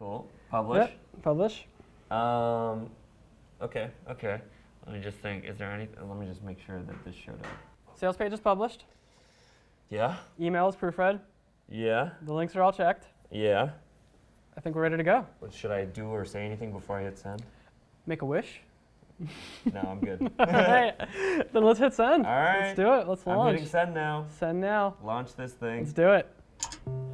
Cool. Publish. Yep, publish. Okay. Let me just think. Is there anything? Let me just make sure that this showed up. Sales page is published. Yeah. Email is proofread. Yeah. The links are all checked. Yeah. I think we're ready to go. Should I do or say anything before I hit send? Make a wish. No, I'm good. All right. Then let's hit send. All right. Let's do it. Let's launch. I'm hitting send now. Send now. Launch this thing. Let's do it.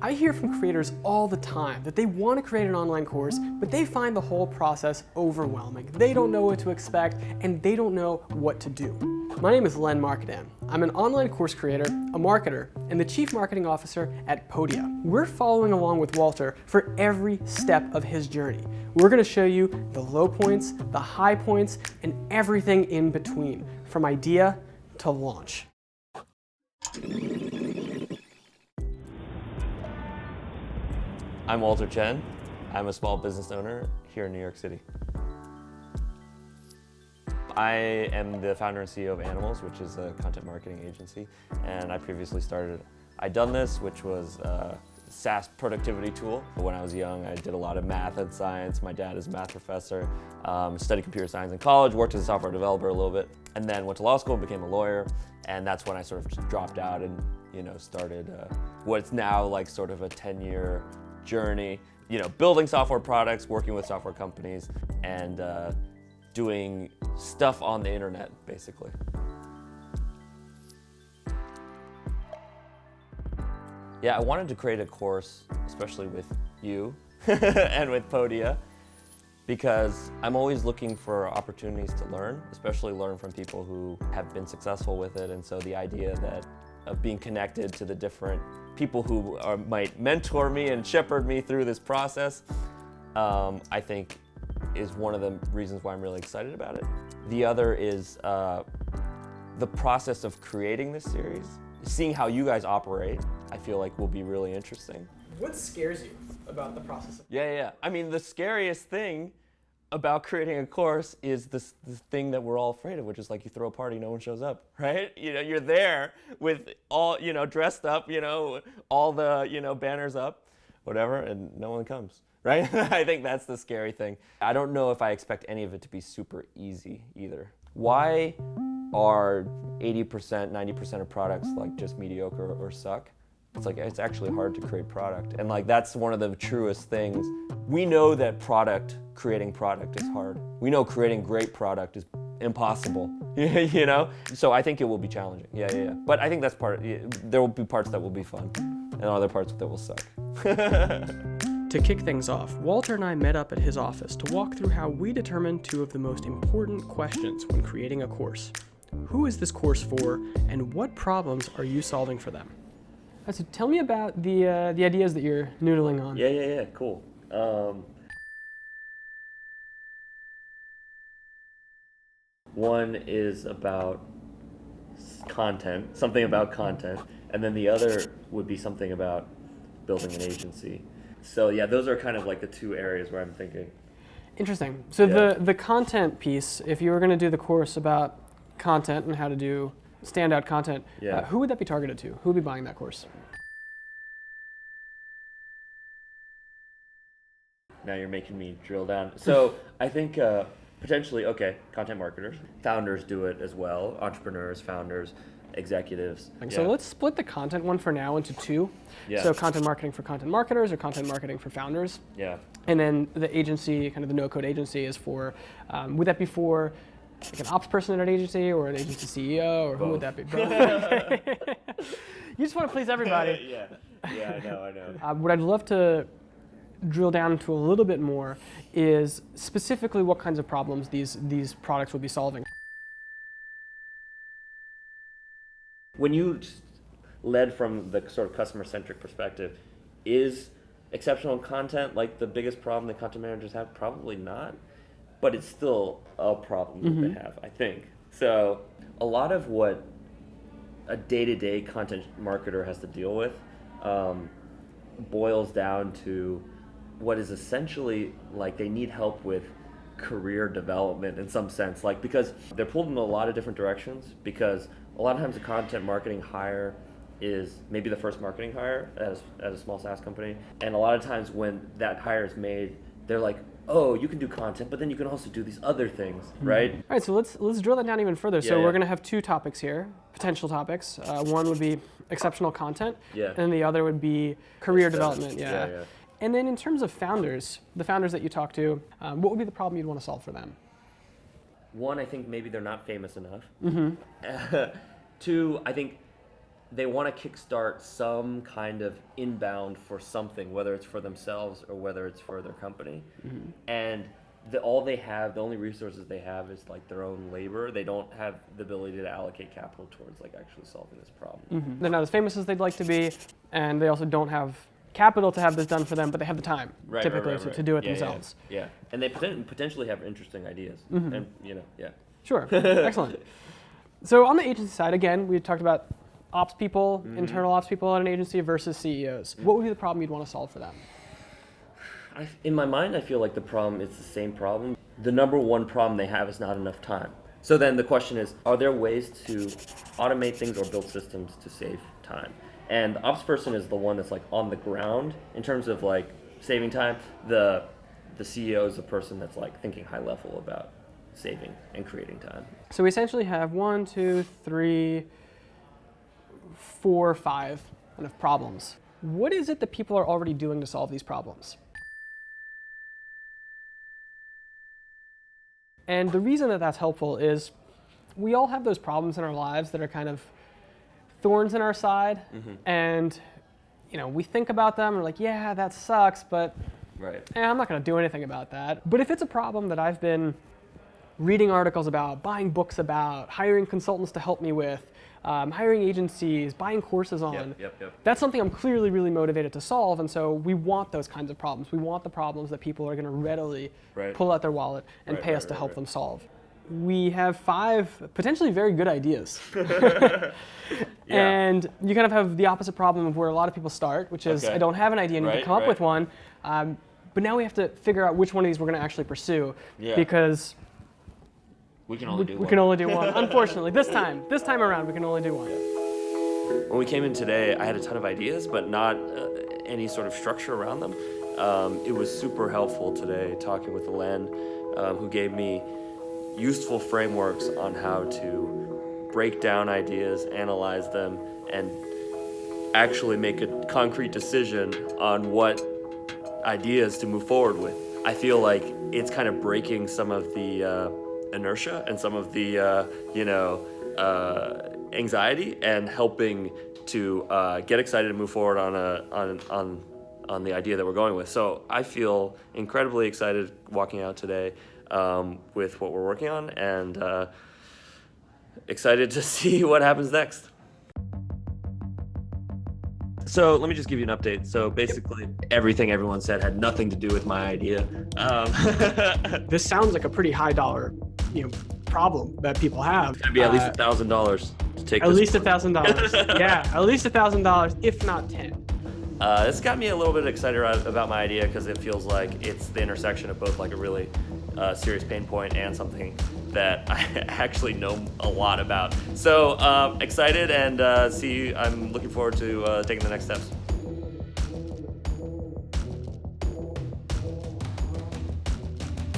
I hear from creators all the time that they want to create an online course, but they find the whole process overwhelming. They don't know what to expect, and they don't know what to do. My name is Len Markidan. I'm an online course creator, a marketer, and the Chief Marketing Officer at Podia. We're following along with Walter for every step of his journey. We're going to show you the low points, the high points, and everything in between, from idea to launch. I'm Walter Chen. I'm a small business owner here in New York City. I am the founder and CEO of Animals, which is a content marketing agency, and I previously started Done This, which was a SaaS productivity tool. When I was young, I did a lot of math and science. My dad is a math professor, studied computer science in college, worked as a software developer a little bit, and then went to law school and became a lawyer, and that's when I sort of just dropped out and started what's now like sort of a 10-year journey, building software products, working with software companies, and doing stuff on the internet, basically. Yeah, I wanted to create a course, especially with you and with Podia, because I'm always looking for opportunities to learn, especially learn from people who have been successful with it. And so the idea of being connected to the different people who might mentor me and shepherd me through this process, I think is one of the reasons why I'm really excited about it. The other is the process of creating this series. Seeing how you guys operate, I feel like will be really interesting. What scares you about the process? Yeah. I mean, the scariest thing about creating a course is this thing that we're all afraid of, which is like you throw a party, no one shows up, right? You're there with all, dressed up, all the, banners up, whatever, and no one comes, right? I think that's the scary thing. I don't know if I expect any of it to be super easy either. Why are 80%, 90% of products like just mediocre or suck? It's actually hard to create product. And that's one of the truest things. We know that creating product is hard. We know creating great product is impossible, So I think it will be challenging, yeah. But I think that's there will be parts that will be fun and other parts that will suck. To kick things off, Walter and I met up at his office to walk through how we determine two of the most important questions when creating a course. Who is this course for, and what problems are you solving for them? So tell me about the ideas that you're noodling on. Yeah, cool. One is about content, something about content, and then the other would be something about building an agency. So yeah, those are kind of like the two areas where I'm thinking. Interesting. So the content piece, if you were going to do the course about content and how to do standout content, who would that be targeted to? Who would be buying that course? Now you're making me drill down. So I think potentially, content marketers. Founders do it as well. Entrepreneurs, founders, executives. So let's split the content one for now into two. Yeah. So content marketing for content marketers or content marketing for founders. Yeah. And then the agency, kind of the no-code agency, is for, would that be for like an ops person at an agency or an agency CEO, or who would that be? Both. You just want to please everybody. Yeah, I know. What I'd love to drill down into a little bit more is specifically what kinds of problems these products would be solving. When you led from the sort of customer-centric perspective, is exceptional content like the biggest problem that content managers have? Probably not, but it's still a problem that they have, I think. So a lot of what a day-to-day content marketer has to deal with boils down to what is essentially like they need help with career development in some sense, because they're pulled in a lot of different directions, because a lot of times the content marketing hire is maybe the first marketing hire at a small SaaS company. And a lot of times when that hire is made, they're like, oh, you can do content, but then you can also do these other things, right? All right, so let's drill that down even further. So Yeah, we're yeah. going to have two topics here, potential topics. One would be exceptional content, Yeah. and the other would be career Aesthetic. development. Yeah. Yeah, yeah. And then in terms of founders, the founders that you talk to, what would be the problem you'd want to solve for them? One, I think maybe they're not famous enough. Two, I think they want to kickstart some kind of inbound for something, whether it's for themselves or whether it's for their company. And the only resources they have is like their own labor. They don't have the ability to allocate capital towards like actually solving this problem. They're not as famous as they'd like to be, and they also don't have capital to have this done for them, but they have the time typically to do it Yeah, themselves. Yeah. And they potentially have interesting ideas. And yeah. Sure, excellent. So on the agency side, again, we talked about ops people, internal ops people at an agency versus CEOs. What would be the problem you'd want to solve for them? In my mind, I feel like the problem is the same problem. The number one problem they have is not enough time. So then the question is, are there ways to automate things or build systems to save time? And the ops person is the one that's like on the ground in terms of like saving time. The CEO is the person that's like thinking high level about saving and creating time. So we essentially have 1, 2, 3, 4, 5 kind of problems. What is it that people are already doing to solve these problems? And the reason that that's helpful is we all have those problems in our lives that are kind of thorns in our side, and we think about them and we're like, yeah, that sucks, but Right. I'm not going to do anything about that. But if it's a problem that I've been reading articles about, buying books about, hiring consultants to help me with, hiring agencies, buying courses on, Yep. that's something I'm clearly really motivated to solve. And so we want those kinds of problems. We want the problems that people are going to readily Right. pull out their wallet and Right, pay right, us to right, help right. them solve. We have 5 potentially very good ideas. And you kind of have the opposite problem of where a lot of people start, which is Okay. I don't have an idea and you Right, can come up right. with one. But now we have to figure out which one of these we're going to actually pursue Yeah. because We can only do we one. can only do one. Unfortunately, this time around, we can only do one. When we came in today, I had a ton of ideas, but not any sort of structure around them. It was super helpful today talking with Len, who gave me useful frameworks on how to break down ideas, analyze them, and actually make a concrete decision on what ideas to move forward with. I feel like it's kind of breaking some of the inertia and some of the anxiety and helping to get excited and move forward on the idea that we're going with. So I feel incredibly excited walking out today with what we're working on, and excited to see what happens next. So let me just give you an update. So basically, everything everyone said had nothing to do with my idea. This sounds like a pretty high dollar, problem that people have. It's gonna be at least $1,000 to take. At this least one. $1,000. Yeah, at least $1,000, if not 10. This got me a little bit excited about my idea because it feels like it's the intersection of both like a really serious pain point and something that I actually know a lot about. So excited and I'm looking forward to taking the next steps.